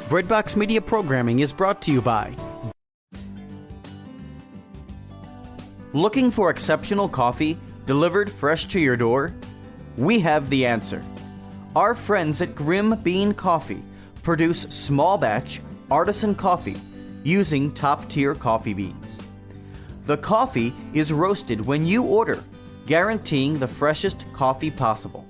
Breadbox Media programming is brought to you by... Looking for exceptional coffee delivered fresh to your door? We have the answer. Our friends at Grim Bean Coffee produce small batch artisan coffee using top-tier coffee beans. The coffee is roasted when you order, guaranteeing the freshest coffee possible.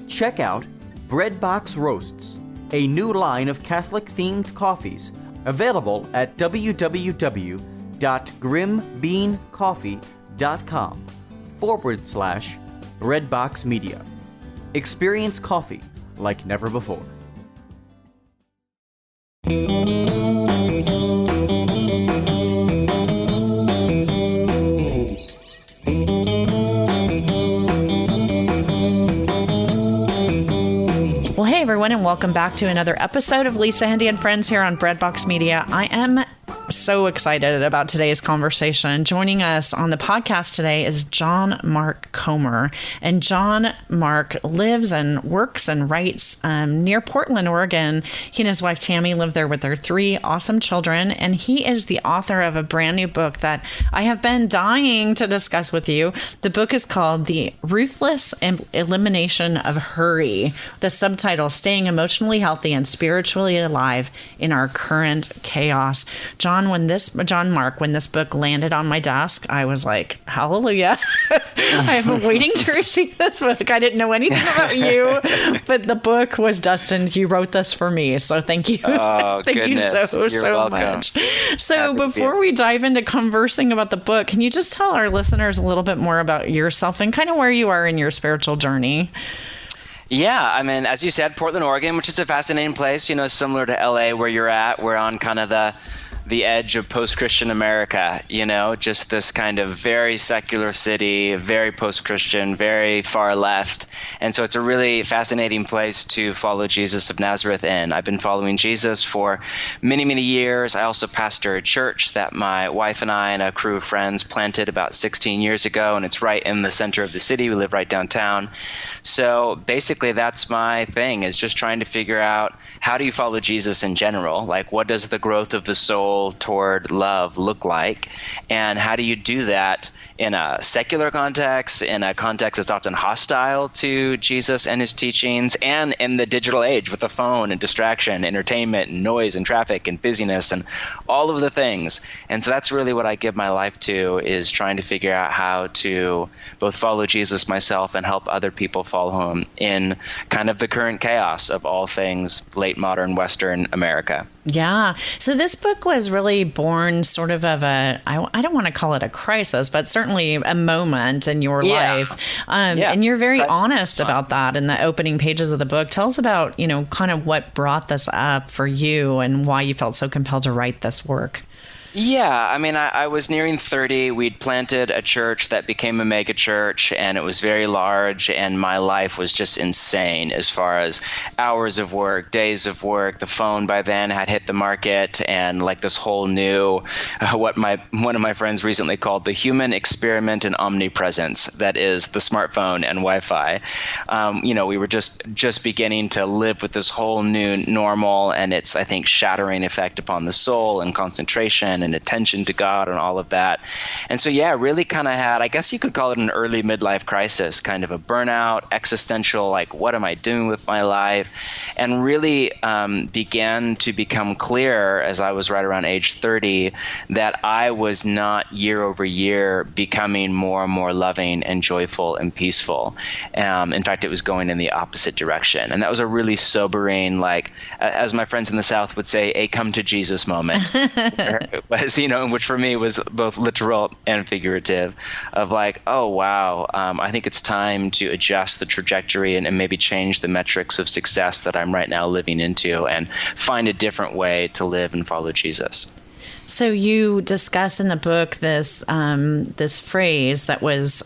Check out Breadbox Roasts, a new line of Catholic-themed coffees available at www.grimbeancoffee.com/Breadbox Media. Experience coffee like never before. Well, hey everyone, and welcome back to another episode of Lisa, Hendey, and Friends here on Breadbox Media. I am so excited about today's conversation. Joining us on the podcast today is John Mark Comer. And John Mark lives and works and writes near Portland, Oregon. He and his wife Tammy live there with their 3 awesome children. And he is the author of a brand new book that I have been dying to discuss with you. The book is called The Ruthless Elimination of Hurry. The subtitle, Staying Emotionally Healthy and Spiritually Alive in Our Current Chaos. John Mark, when this book landed on my desk, I was like, hallelujah. I've been waiting to receive this book. I didn't know anything about you, but the book was destined. You wrote this for me. So thank you. Oh, thank goodness. you so welcome. much. So before we dive into conversing about the book, can you just tell our listeners a little bit more about yourself and kind of where you are in your spiritual journey? Yeah, I mean, as you said, Portland, Oregon, which is a fascinating place, similar to LA where you're at. We're on kind of the edge of post-Christian America, just this kind of very secular city, very post-Christian, very far left. And so it's a really fascinating place to follow Jesus of Nazareth in. I've been following Jesus for many, many years. I also pastor a church that my wife and I and a crew of friends planted about 16 years ago, and it's right in the center of the city. We live right downtown. So basically that's my thing, is just trying to figure out, how do you follow Jesus in general? Like, what does the growth of the soul toward love look like? And how do you do that in a secular context, in a context that's often hostile to Jesus and his teachings, and in the digital age with the phone and distraction, entertainment and noise and traffic and busyness and all of the things. And so that's really what I give my life to, is trying to figure out how to both follow Jesus myself and help other people follow him in kind of the current chaos of all things late modern Western America. Yeah. So this book was really born sort of I don't want to call it a crisis, but certainly a moment in your life. And you're very honest about that in the opening pages of the book. Tell us about, kind of what brought this up for you and why you felt so compelled to write this work. Yeah, I mean, I was nearing 30. We'd planted a church that became a mega church, and it was very large, and my life was just insane as far as hours of work, days of work. The phone by then had hit the market, and like this whole new, what one of my friends recently called the human experiment in omnipresence, that is the smartphone and Wi-Fi. We were just beginning to live with this whole new normal, and its, I think, shattering effect upon the soul and concentration and attention to God and all of that. And so, really kind of had, I guess you could call it an early midlife crisis, kind of a burnout, existential, like, what am I doing with my life? And really began to become clear as I was right around age 30 that I was not year over year becoming more and more loving and joyful and peaceful. In fact, it was going in the opposite direction. And that was a really sobering, like, as my friends in the South would say, a come to Jesus moment. Was, which for me was both literal and figurative, of like, oh, wow, I think it's time to adjust the trajectory and maybe change the metrics of success that I'm right now living into, and find a different way to live and follow Jesus. So you discuss in the book this this phrase that was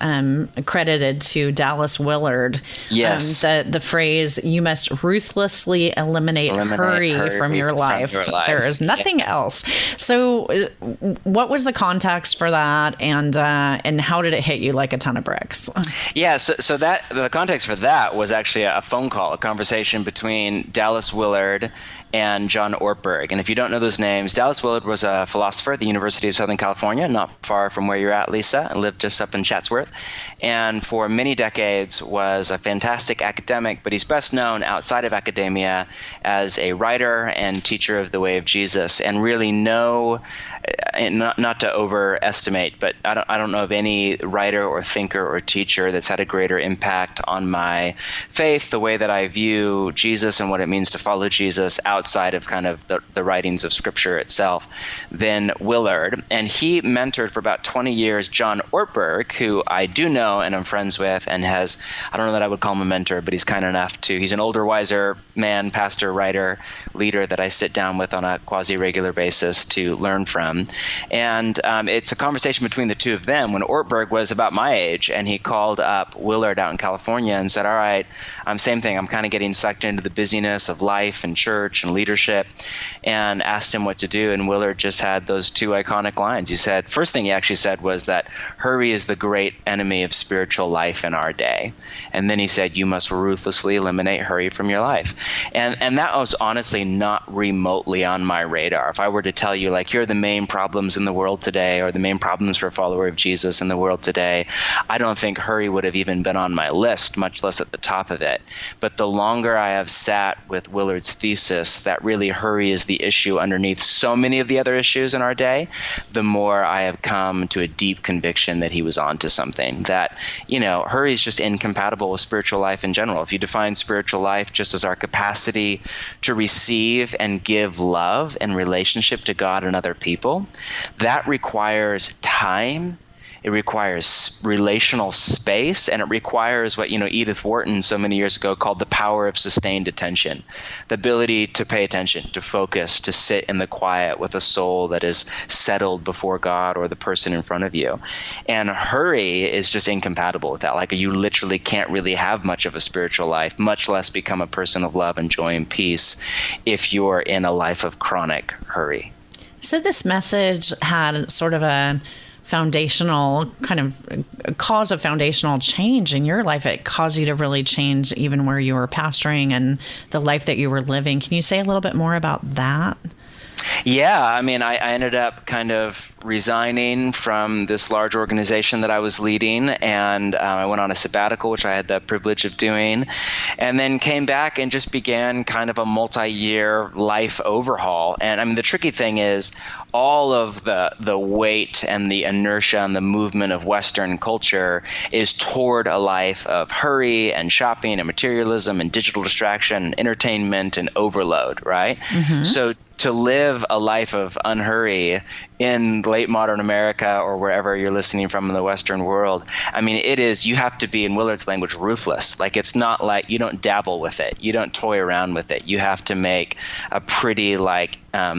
credited to Dallas Willard. Yes. The phrase, "You must ruthlessly eliminate hurry from your life. There is nothing else." So what was the context for that, and how did it hit you like a ton of bricks? Yeah, so that the context for that was actually a phone call, a conversation between Dallas Willard and John Ortberg. And if you don't know those names, Dallas Willard was a philosopher at the University of Southern California, not far from where you're at, Lisa, and lived just up in Chatsworth. And for many decades was a fantastic academic, but he's best known outside of academia as a writer and teacher of the way of Jesus. And really not to overestimate, but I don't know of any writer or thinker or teacher that's had a greater impact on my faith, the way that I view Jesus and what it means to follow Jesus outside of kind of the writings of Scripture itself than Willard. And he mentored for about 20 years John Ortberg, who I do know and I'm friends with, and has, I don't know that I would call him a mentor, but he's kind enough to, he's an older, wiser man, pastor, writer, leader that I sit down with on a quasi-regular basis to learn from. And it's a conversation between the two of them when Ortberg was about my age, and he called up Willard out in California and said, all right, same thing, I'm kind of getting sucked into the busyness of life and church and leadership, and asked him what to do. And Willard just had those two iconic lines. He said, first thing he actually said was that hurry is the great enemy of spiritual life in our day. And then he said, you must ruthlessly eliminate hurry from your life. And that was honestly not remotely on my radar. If I were to tell you, like, here are the main problems in the world today, or the main problems for a follower of Jesus in the world today, I don't think hurry would have even been on my list, much less at the top of it. But the longer I have sat with Willard's thesis that really hurry is the issue underneath so many of the other issues in our day, the more I have come to a deep conviction that he was onto something, that, hurry is just incompatible with spiritual life in general. If you define spiritual life just as our capacity to receive and give love and relationship to God and other people, that requires time. It requires relational space, and it requires what, Edith Wharton so many years ago called the power of sustained attention, the ability to pay attention, to focus, to sit in the quiet with a soul that is settled before God or the person in front of you. And hurry is just incompatible with that. Like, you literally can't really have much of a spiritual life, much less become a person of love and joy and peace, if you're in a life of chronic hurry. So this message had sort of a foundational kind of cause of foundational change in your life. It caused you to really change even where you were pastoring and the life that you were living. Can you say a little bit more about that? Yeah, I ended up kind of resigning from this large organization that I was leading, and I went on a sabbatical, which I had the privilege of doing, and then came back and just began kind of a multi-year life overhaul. And the tricky thing is all of the weight and the inertia and the movement of Western culture is toward a life of hurry and shopping and materialism and digital distraction and entertainment and overload, right? Mm-hmm. So to live a life of unhurry in late modern America or wherever you're listening from in the Western world, it is, you have to be, in Willard's language, ruthless. Like, it's not like you don't dabble with it. You don't toy around with it. You have to make a pretty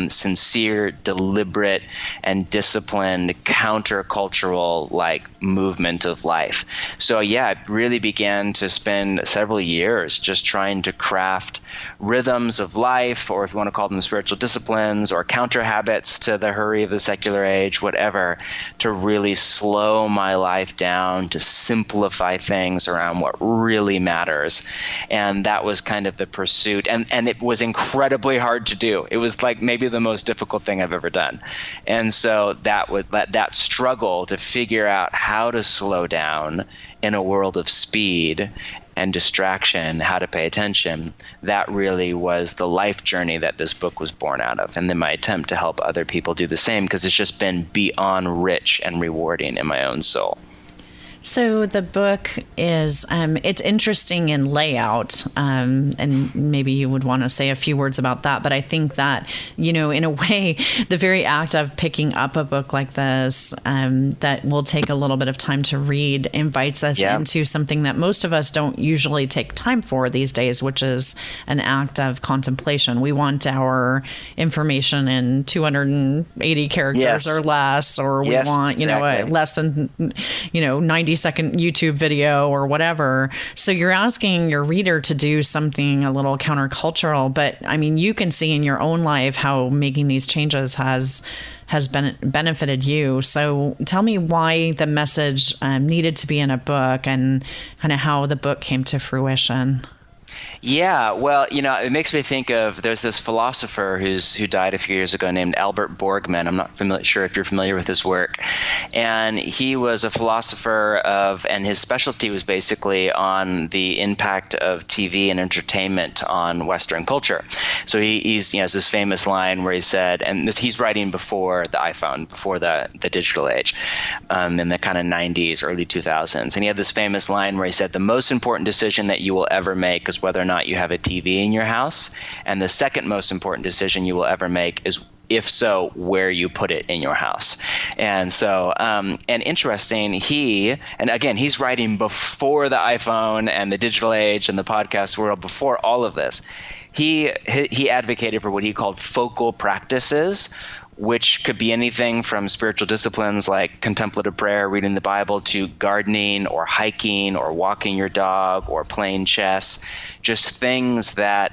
sincere, deliberate, and disciplined countercultural movement of life. So yeah, I really began to spend several years just trying to craft rhythms of life, or if you want to call them spiritual disciplines, or counter habits to the hurry of the secular age, whatever, to really slow my life down, to simplify things around what really matters. And that was kind of the pursuit. And it was incredibly hard to do. It was maybe the most difficult thing I've ever done. And so that struggle to figure out how to slow down in a world of speed and distraction, how to pay attention, that really was the life journey that this book was born out of. And then my attempt to help other people do the same, because it's just been beyond rich and rewarding in my own soul. So the book is, it's interesting in layout, and maybe you would want to say a few words about that. But I think that, in a way, the very act of picking up a book like this, that will take a little bit of time to read, invites us into something that most of us don't usually take time for these days, which is an act of contemplation. We want our information in 280 characters or less, or we want, a less than, 90-second YouTube video or whatever. So you're asking your reader to do something a little countercultural, but I mean, you can see in your own life how making these changes has benefited you. So tell me why the message needed to be in a book, and kind of how the book came to fruition. Yeah, well, it makes me think of, there's this philosopher who died a few years ago named Albert Borgman. I'm not sure if you're familiar with his work. And he was a philosopher and his specialty was basically on the impact of TV and entertainment on Western culture. So he has this famous line where he said, and he's writing before the iPhone, before the digital age, in the kind of 90s, early 2000s. And he had this famous line where he said, the most important decision that you will ever make is whether or not you have a TV in your house. And the second most important decision you will ever make is, if so, where you put it in your house. And so, and interesting, he's writing before the iPhone and the digital age and the podcast world, before all of this. He advocated for what he called focal practices, which could be anything from spiritual disciplines like contemplative prayer, reading the Bible, to gardening or hiking or walking your dog or playing chess, just things that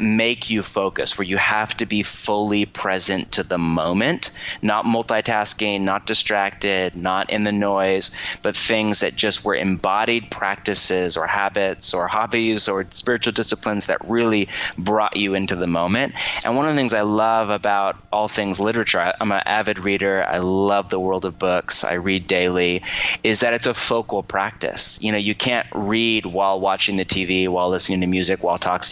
make you focus, where you have to be fully present to the moment, not multitasking, not distracted, not in the noise, but things that just were embodied practices or habits or hobbies or spiritual disciplines that really brought you into the moment. And one of the things I love about all things literature, I'm an avid reader, I love the world of books, I read daily, is that it's a focal practice. You can't read while watching the TV, while listening to music, while texting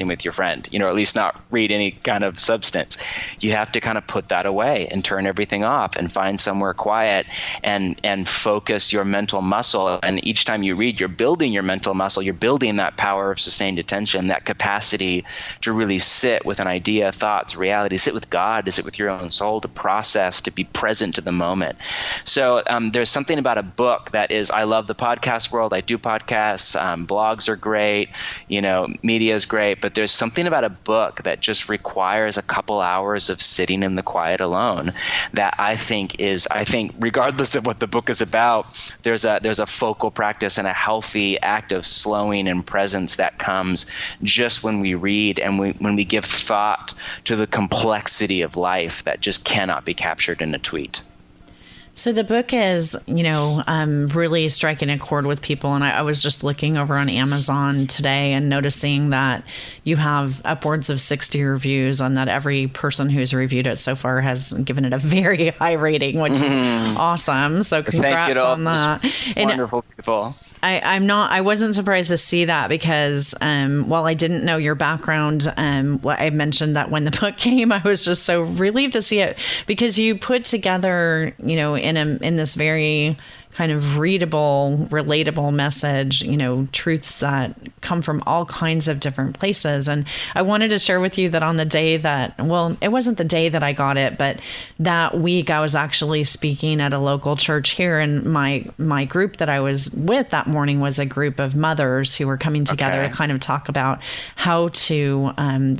with your friend, or at least not read any kind of substance. You have to kind of put that away and turn everything off and find somewhere quiet and focus your mental muscle. And each time you read, you're building your mental muscle. You're building that power of sustained attention, that capacity to really sit with an idea, thoughts, reality, sit with God, to sit with your own soul, to process, to be present to the moment. So there's something about a book that is, I love the podcast world. I do podcasts. Blogs are great. Media is great. But there's something about a book that just requires a couple hours of sitting in the quiet alone that I think regardless of what the book is about, there's a focal practice and a healthy act of slowing and presence that comes just when we read and when we give thought to the complexity of life that just cannot be captured in a tweet. So the book is, really striking a chord with people. And I was just looking over on Amazon today and noticing that you have upwards of 60 reviews, and that every person who's reviewed it so far has given it a very high rating, which is awesome. So congrats on that. Wonderful people. I wasn't surprised to see that because while I didn't know your background, I mentioned that when the book came, I was just so relieved to see it, because you put together, in this very kind of readable, relatable message, truths that come from all kinds of different places. And I wanted to share with you that on the day that, well, it wasn't the day that I got it, but that week I was actually speaking at a local church here. And my group that I was with that morning was a group of mothers who were coming together to kind of talk about how to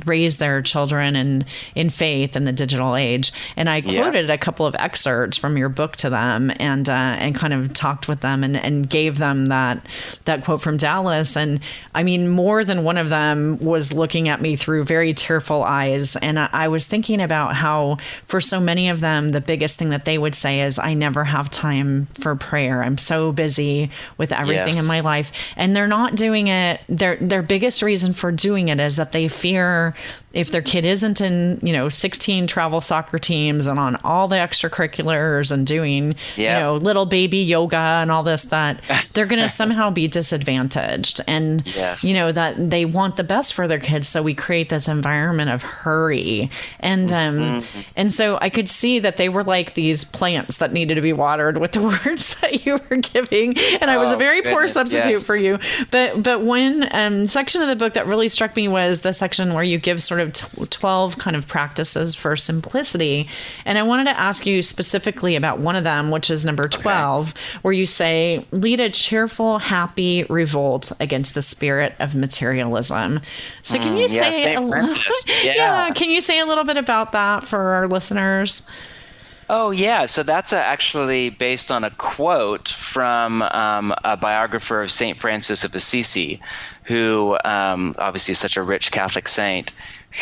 raise their children in faith in the digital age. And I quoted a couple of excerpts from your book to them and kind of talked with them and gave them that quote from Dallas. And I mean, more than one of them was looking at me through very tearful eyes. And I was thinking about how for so many of them, the biggest thing that they would say is, I never have time for prayer. I'm so busy with everything in my life. And they're not doing it. Their biggest reason for doing it is that they fear if their kid isn't in, 16 travel soccer teams and on all the extracurriculars and doing, little baby yoga and all this, that they're going to somehow be disadvantaged. And, that they want the best for their kids. So we create this environment of hurry. And, and so I could see that they were like these plants that needed to be watered with the words that you were giving. And I was a very poor substitute for you. But one section of the book that really struck me was the section where you give sort of 12 kind of practices for simplicity. And I wanted to ask you specifically about one of them, which is number 12, where you say, lead a cheerful, happy revolt against the spirit of materialism. So can you say can you say a little bit about that for our listeners? Oh, yeah. So that's actually based on a quote from a biographer of St. Francis of Assisi, who obviously is such a rich Catholic saint,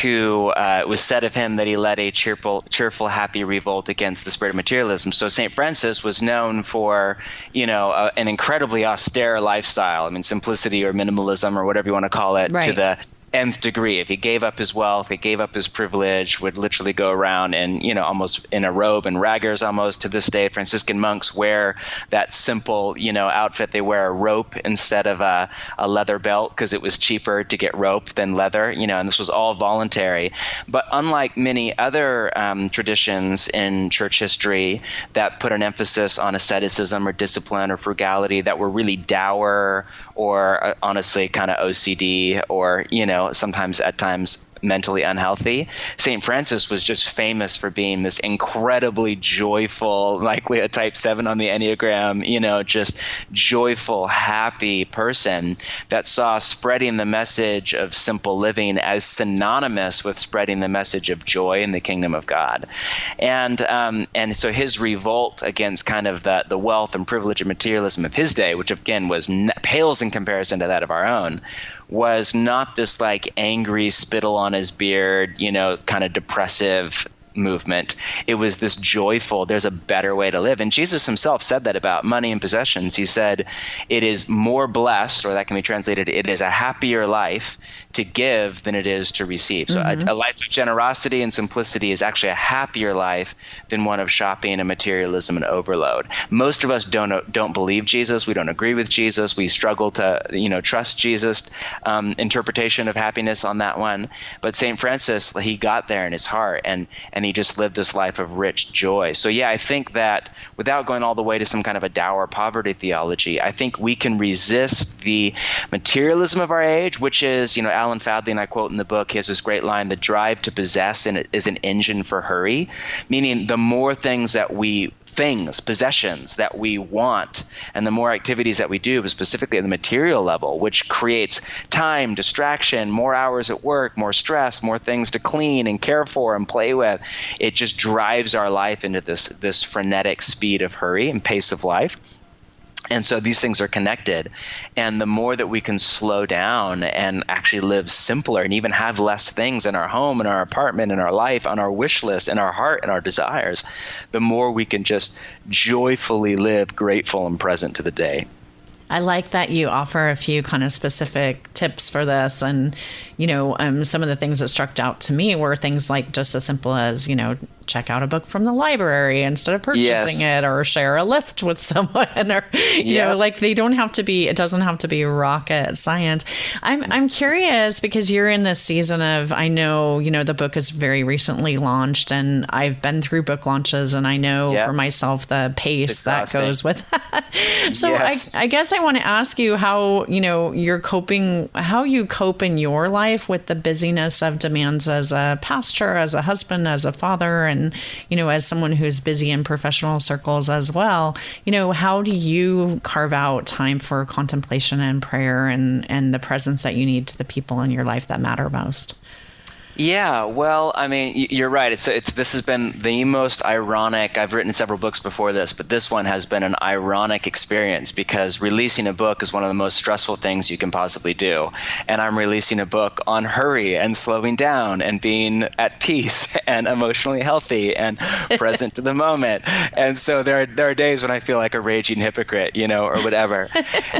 who it was said of him that he led a cheerful, happy revolt against the spirit of materialism. So St. Francis was known for, an incredibly austere lifestyle. I mean, simplicity or minimalism or whatever you want to call it, to the nth degree. If he gave up his wealth, he gave up his privilege, would literally go around and, almost in a robe and raggers almost. To this day, Franciscan monks wear that simple, outfit. They wear a rope instead of a leather belt because it was cheaper to get rope than leather, and this was all voluntary. But unlike many other traditions in church history that put an emphasis on asceticism or discipline or frugality, that were really dour or honestly kind of OCD or, sometimes at times mentally unhealthy, St. Francis was just famous for being this incredibly joyful, likely a type 7 on the Enneagram, just joyful, happy person that saw spreading the message of simple living as synonymous with spreading the message of joy in the kingdom of God. And so his revolt against kind of the wealth and privilege and materialism of his day, which again pales in comparison to that of our own, was not this like angry spittle on his beard, kind of depressive movement. It was this joyful, there's a better way to live. And Jesus himself said that about money and possessions. He said, it is more blessed, or that can be translated, it is a happier life to give than it is to receive. So a life of generosity and simplicity is actually a happier life than one of shopping and materialism and overload. Most of us don't believe Jesus. We don't agree with Jesus. We struggle to, trust Jesus' interpretation of happiness on that one. But St. Francis, he got there in his heart, and he just lived this life of rich joy. So I think that without going all the way to some kind of a dour poverty theology, I think we can resist the materialism of our age, which is, Alan Fadley, and I quote in the book, he has this great line, the drive to possess is an engine for hurry, meaning the more possessions that we want, and the more activities that we do, specifically at the material level, which creates time, distraction, more hours at work, more stress, more things to clean and care for and play with. It just drives our life into this frenetic speed of hurry and pace of life. And so these things are connected. And the more that we can slow down and actually live simpler and even have less things in our home, in our apartment, in our life, on our wish list, in our heart, and our desires, the more we can just joyfully live grateful and present to the day. I like that you offer a few kind of specific tips for this. And, some of the things that struck out to me were things like just as simple as, check out a book from the library instead of purchasing it, or share a lift with someone, or, they don't have to be, it doesn't have to be rocket science. I'm curious because you're in this season of, I know, the book is very recently launched, and I've been through book launches, and I know for myself the pace that goes with that. So I guess I want to ask you how, you're coping, how you cope in your life with the busyness of demands as a pastor, as a husband, as a father, and, as someone who's busy in professional circles as well. How do you carve out time for contemplation and prayer and the presence that you need to the people in your life that matter most? Yeah, well, I mean, you're right. This has been the most ironic. I've written several books before this, but this one has been an ironic experience because releasing a book is one of the most stressful things you can possibly do. And I'm releasing a book on hurry and slowing down and being at peace and emotionally healthy and present to the moment. And so there are days when I feel like a raging hypocrite, or whatever.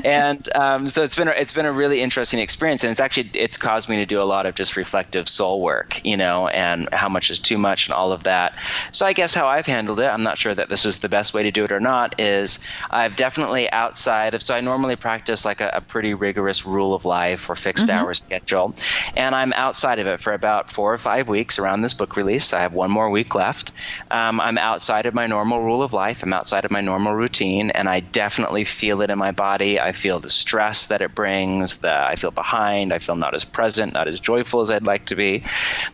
And so it's been a really interesting experience, and it's caused me to do a lot of just reflective soul will work, and how much is too much and all of that. So I guess how I've handled it, I'm not sure that this is the best way to do it or not, is I've definitely so I normally practice like a pretty rigorous rule of life or fixed hour schedule. And I'm outside of it for about 4 or 5 weeks around this book release. I have one more week left. I'm outside of my normal rule of life. I'm outside of my normal routine, and I definitely feel it in my body. I feel the stress that it brings. I feel behind. I feel not as present, not as joyful as I'd like to be.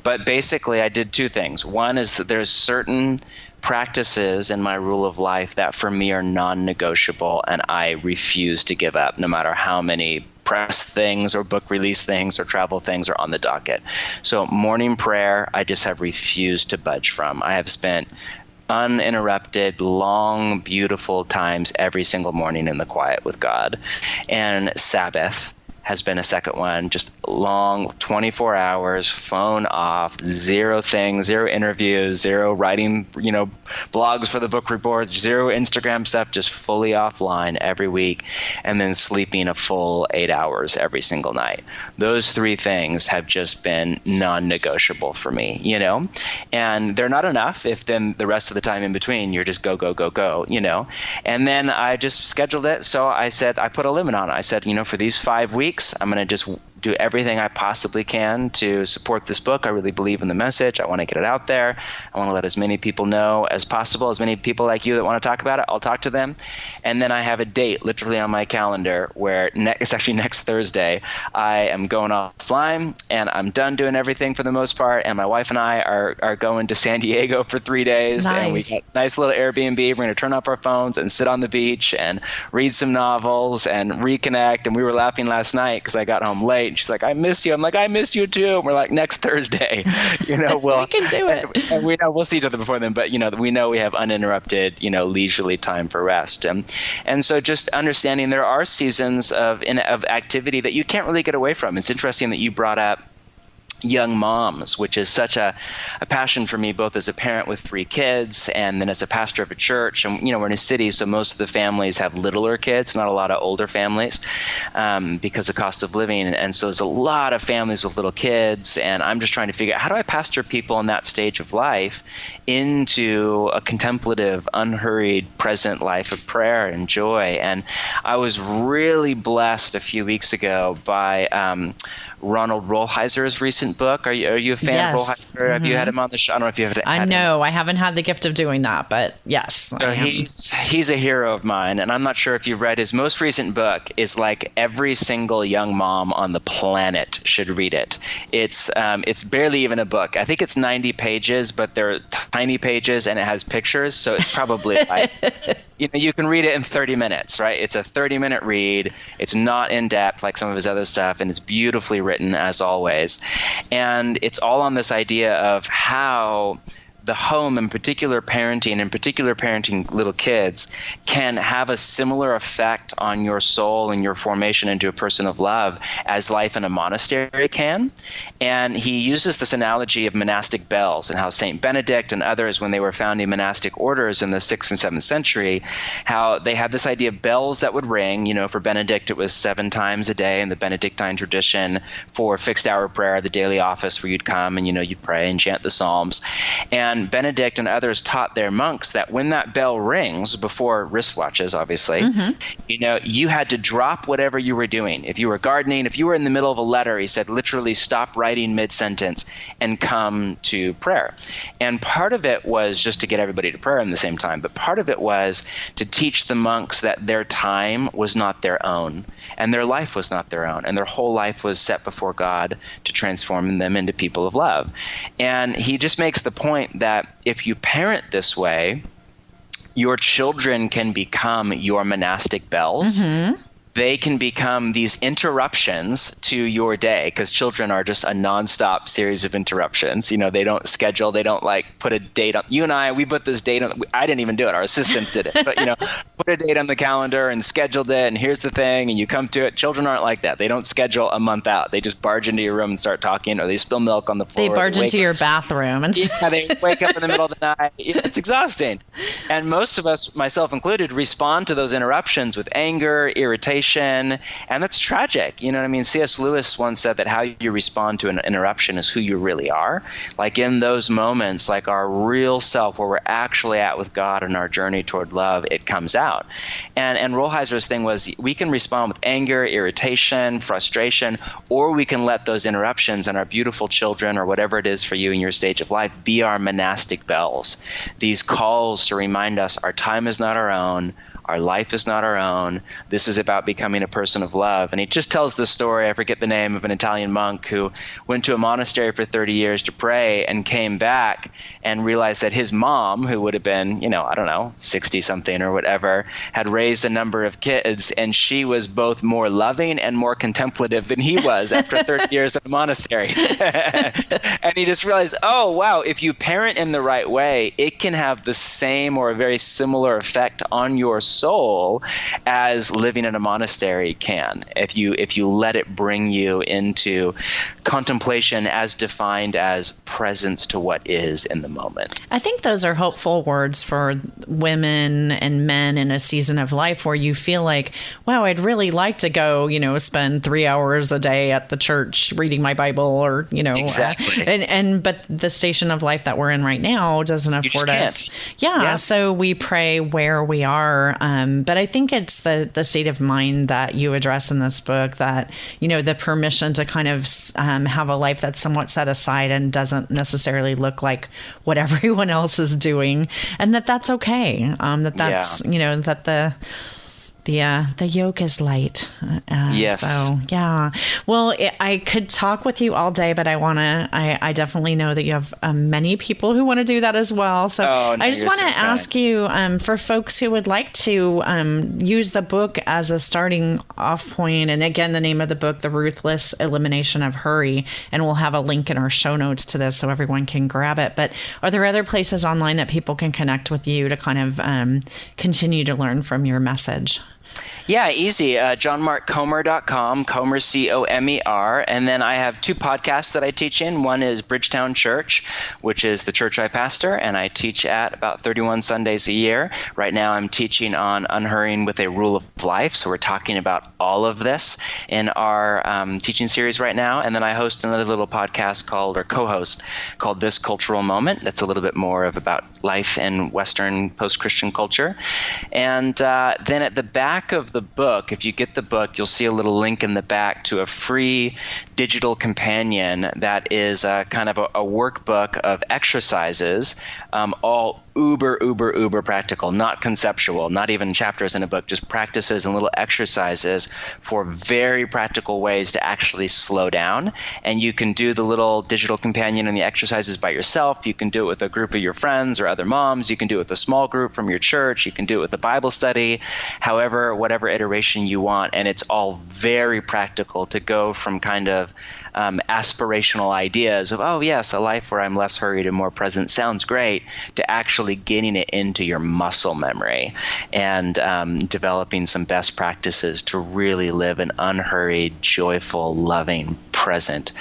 But basically, I did two things. One is that there's certain practices in my rule of life that for me are non-negotiable, and I refuse to give up no matter how many press things or book release things or travel things are on the docket. So morning prayer, I just have refused to budge from. I have spent uninterrupted, long, beautiful times every single morning in the quiet with God. And Sabbath has been a second one, just long, 24 hours, phone off, zero things, zero interviews, zero writing, blogs for the book reports, zero Instagram stuff, just fully offline every week, and then sleeping a full 8 hours every single night. Those three things have just been non-negotiable for me, and they're not enough if then the rest of the time in between you're just go, go, go, go, and then I just scheduled it. So I said, I put a limit on it. I said, for these 5 weeks, I'm going to just do everything I possibly can to support this book. I really believe in the message. I want to get it out there. I want to let as many people know as possible. As many people like you that want to talk about it, I'll talk to them. And then I have a date literally on my calendar where it's actually next Thursday. I am going offline and I'm done doing everything for the most part. And my wife and I are going to San Diego for 3 days. Nice. And we got a nice little Airbnb. We're going to turn off our phones and sit on the beach and read some novels and reconnect. And we were laughing last night because I got home late. And she's like, I miss you. I'm like, I miss you too. And we're like, next Thursday, well, we can do it. And we know we'll see each other before then, but we know we have uninterrupted, leisurely time for rest. And so just understanding there are seasons of activity that you can't really get away from. It's interesting that you brought up young moms, which is such a passion for me, both as a parent with 3 kids and then as a pastor of a church. And, we're in a city, so most of the families have littler kids, not a lot of older families, because of cost of living. And so there's a lot of families with little kids. And I'm just trying to figure out, how do I pastor people in that stage of life into a contemplative, unhurried, present life of prayer and joy? And I was really blessed a few weeks ago by Ronald Rolheiser's recent book. Are you a fan of Rolheiser? Have you had him on the show? I don't know if you have. I know. I haven't had the gift of doing that, but yes. So he's a hero of mine, and I'm not sure if you've read his most recent book. Is like every single young mom on the planet should read it. It's barely even a book. I think it's 90 pages, but they're tiny pages, and it has pictures, so it's probably like you can read it in 30 minutes, right? It's a 30-minute read. It's not in depth like some of his other stuff, and it's beautifully written as always. And it's all on this idea of how the home, in particular parenting little kids, can have a similar effect on your soul and your formation into a person of love as life in a monastery can. And he uses this analogy of monastic bells and how St. Benedict and others, when they were founding monastic orders in the 6th and 7th century, how they had this idea of bells that would ring. For Benedict, it was 7 times a day in the Benedictine tradition for fixed hour prayer, the daily office where you'd come and, you'd pray and chant the Psalms. And Benedict and others taught their monks that when that bell rings, before wristwatches, obviously, you had to drop whatever you were doing. If you were gardening, if you were in the middle of a letter, he said, literally stop writing mid-sentence and come to prayer. And part of it was just to get everybody to prayer in the same time, but part of it was to teach the monks that their time was not their own, and their life was not their own, and their whole life was set before God to transform them into people of love. And he just makes the point that if you parent this way, your children can become your monastic bells. They can become these interruptions to your day, because children are just a nonstop series of interruptions. They don't schedule. They don't put a date on. You and I, we put this date on. I didn't even do it. Our assistants did it. But, put a date on the calendar and scheduled it. And here's the thing. And you come to it. Children aren't like that. They don't schedule a month out. They just barge into your room and start talking, or they spill milk on the floor. They barge into your bathroom. And they wake up in the middle of the night. It's exhausting. And most of us, myself included, respond to those interruptions with anger, irritation, frustration, and that's tragic. You know what I mean? C.S. Lewis once said that how you respond to an interruption is who you really are. Like in those moments, like our real self, where we're actually at with God and our journey toward love, it comes out. And Rolheiser's thing was, we can respond with anger, irritation, frustration, or we can let those interruptions and our beautiful children, or whatever it is for you in your stage of life, be our monastic bells. These calls to remind us our time is not our own, our life is not our own. This is about becoming a person of love. And he just tells the story, I forget the name, of an Italian monk who went to a monastery for 30 years to pray and came back and realized that his mom, who would have been, 60-something or whatever, had raised a number of kids, and she was both more loving and more contemplative than he was after 30 years at a monastery. And he just realized, oh, wow, if you parent in the right way, it can have the same or a very similar effect on your soul as living in a monastery can, if you let it bring you into contemplation as defined as presence to what is in the moment. I think those are hopeful words for women and men in a season of life where you feel like, wow, I'd really like to go, spend 3 hours a day at the church reading my Bible, or, exactly. But the station of life that we're in right now doesn't afford us. Yeah. So we pray where we are. But I think it's the state of mind that you address in this book, that, the permission to kind of have a life that's somewhat set aside and doesn't necessarily look like what everyone else is doing, and that's okay. That's that the yoke is light. Yes. So, yeah. Well, I could talk with you all day, but I definitely know that you have many people who want to do that as well. So I just want to ask you, for folks who would like to use the book as a starting off point, and again, the name of the book, The Ruthless Elimination of Hurry, and we'll have a link in our show notes to this so everyone can grab it. But are there other places online that people can connect with you to kind of continue to learn from your message? Yeah, easy. JohnMarkComer.com, Comer, Comer. And then I have 2 podcasts that I teach in. One is Bridgetown Church, which is the church I pastor, and I teach at about 31 Sundays a year. Right now I'm teaching on unhurrying with a rule of life. So we're talking about all of this in our teaching series right now. And then I host another little podcast co-host called This Cultural Moment. That's a little bit more of about life in Western post-Christian culture. And then at the back of the book, if you get the book, you'll see a little link in the back to a free digital companion that is kind of a workbook of exercises, all uber practical, not conceptual, not even chapters in a book, just practices and little exercises for very practical ways to actually slow down. And you can do the little digital companion and the exercises by yourself. You can do it with a group of your friends or other moms. You can do it with a small group from your church. You can do it with a Bible study, however, whatever iteration you want. And it's all very practical to go from kind of aspirational ideas of, oh yes, a life where I'm less hurried and more present sounds great, to actually getting it into your muscle memory and developing some best practices to really live an unhurried, joyful, loving, present,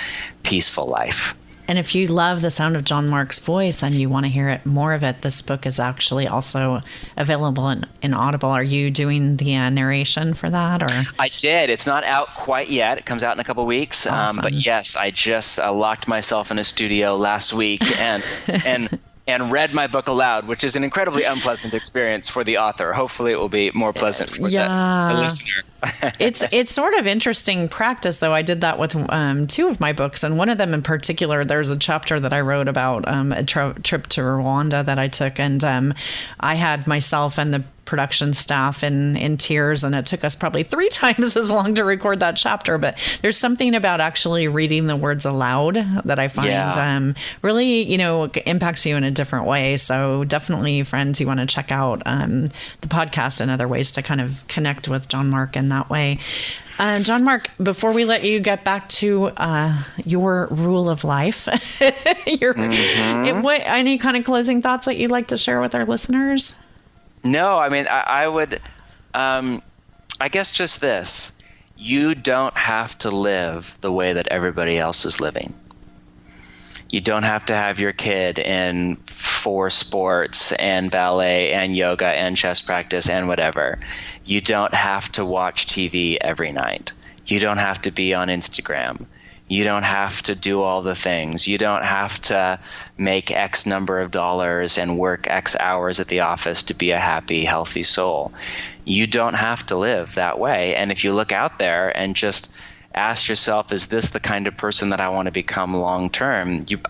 peaceful life. And if you love the sound of John Mark's voice and you want to hear more of it, this book is actually also available in Audible. Are you doing the narration for that? Or I did. It's not out quite yet. It comes out in a couple of weeks. Awesome. But yes, I just locked myself in a studio last week and read my book aloud, which is an incredibly unpleasant experience for the author. Hopefully it will be more pleasant for the listener. It's sort of interesting practice, though. I did that with 2 of my books, and one of them in particular, there's a chapter that I wrote about a trip to Rwanda that I took, and I had myself and the production staff in tears, and it took us probably 3 times as long to record that chapter. But there's something about actually reading the words aloud that I find really, impacts you in a different way. So definitely, friends, you want to check out the podcast and other ways to kind of connect with John Mark in that way. John Mark, before we let you get back to your rule of life, any kind of closing thoughts that you'd like to share with our listeners? No, I mean, I would, I guess just this. You don't have to live the way that everybody else is living. You don't have to have your kid in for sports and ballet and yoga and chess practice and whatever. You don't have to watch TV every night. You don't have to be on Instagram. You don't have to do all the things. You don't have to make X number of dollars and work X hours at the office to be a happy, healthy soul. You don't have to live that way. And if you look out there and just ask yourself, is this the kind of person that I want to become long term? You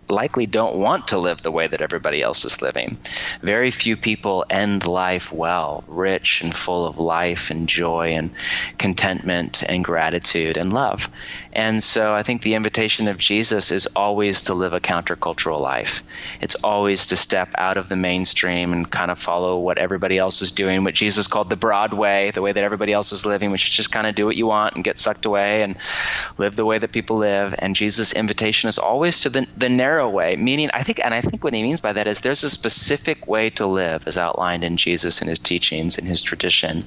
likely don't want to live the way that everybody else is living. Very few people end life well, rich and full of life and joy and contentment and gratitude and love. And so I think the invitation of Jesus is always to live a countercultural life. It's always to step out of the mainstream and kind of follow what everybody else is doing, what Jesus called the broad way, the way that everybody else is living, which is just kind of do what you want and get sucked away and live the way that people live. And Jesus' invitation is always to the narrow way, meaning I think what he means by that is there's a specific way to live as outlined in Jesus and his teachings and his tradition.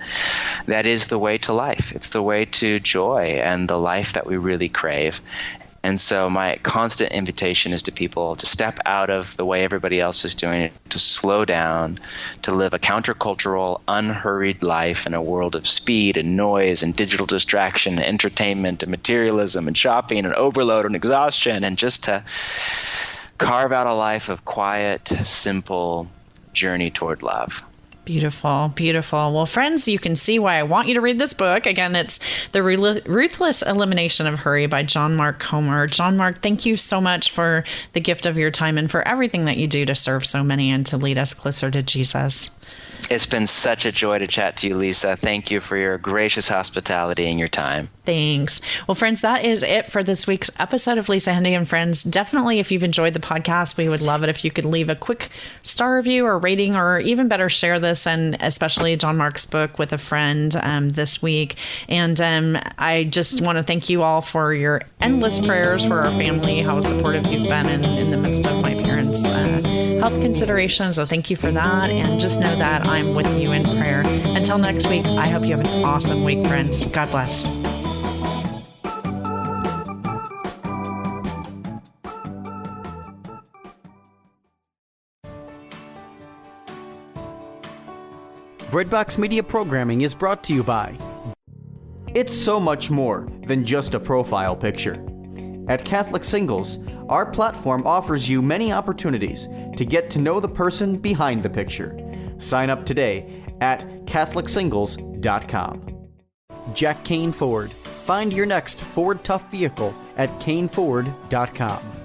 That is the way to life. It's the way to joy and the life that we really crave. And so my constant invitation is to people to step out of the way everybody else is doing it, to slow down, to live a countercultural, unhurried life in a world of speed and noise and digital distraction and entertainment and materialism and shopping and overload and exhaustion, and just to carve out a life of quiet, simple journey toward love. Beautiful, beautiful. Well, friends, you can see why I want you to read this book. Again, it's The Ruthless Elimination of Hurry by John Mark Comer. John Mark, thank you so much for the gift of your time and for everything that you do to serve so many and to lead us closer to Jesus. It's been such a joy to chat to you, Lisa. Thank you for your gracious hospitality and your time. Thanks. Well, friends, that is it for this week's episode of Lisa, Hendey and Friends. Definitely, if you've enjoyed the podcast, we would love it if you could leave a quick star review or rating, or even better, share this and especially John Mark's book with a friend this week. And I just want to thank you all for your endless prayers for our family, how supportive you've been in the midst of my parents' health considerations. So thank you for that. And just know that I'm with you in prayer. Until next week, I hope you have an awesome week, friends. God bless. Breadbox Media programming is brought to you by. It's so much more than just a profile picture. At Catholic Singles, our platform offers you many opportunities to get to know the person behind the picture. Sign up today at CatholicSingles.com. Jack Kane Ford. Find your next Ford Tough vehicle at CaneFord.com.